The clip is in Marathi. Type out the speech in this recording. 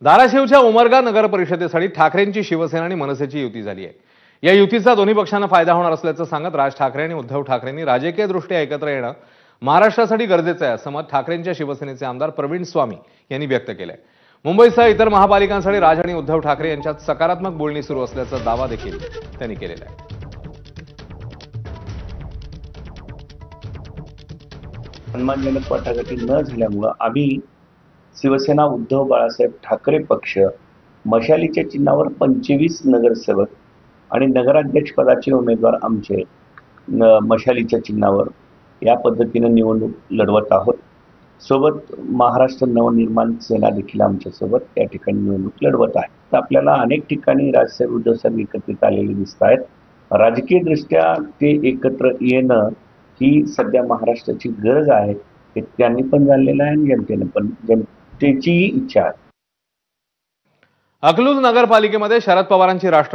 धाराशिवच्या उमरगा नगर परिषदेसाठी ठाकरेंची शिवसेना आणि मनसेची युती झाली आहे। या युतीचा दोन्ही पक्षांना फायदा होणार असल्याचं सांगत राज ठाकरे आणि उद्धव ठाकरेंनी राजकीयदृष्ट्या एकत्र येणं महाराष्ट्रासाठी गरजेचं आहे असं मत ठाकरेंच्या शिवसेनेचे आमदार प्रवीण स्वामी यांनी व्यक्त केलंय। मुंबईसह इतर महापालिकांसाठी राज आणि उद्धव ठाकरे यांच्यात सकारात्मक बोलणी सुरू असल्याचा दावा देखील त्यांनी केलेला आहे। सन्मानजनक वाटाघाटी न झाल्यामुळे आम्ही शिवसेना उद्धव बाळासाहेब ठाकरे पक्ष मशालीच्या चिन्हावर 25 नगरसेवक आणि नगराध्यक्ष पदाचे उमेदवार आमचे मशालीच्या चिन्हावर या पद्धतीने निवडणूक लढवत आहोत। सोबत महाराष्ट्र नवनिर्माण सेना देखील आमच्या सोबत या ठिकाणी निवडणूक लढवत आहे। तर आपल्याला अनेक ठिकाणी राजसाहेब उद्धव साहेब एकत्रित आलेले दिसत आहेत। राजकीय दृष्ट्या ते एकत्र येणं ही सध्या महाराष्ट्राची गरज आहे, हे त्यांनी पण जाणलेलं आहे आणि जनतेने पण जनतेची इच्छा आहे। अकलूज नगरपालिकेमध्ये शरद पवारांची राष्ट्र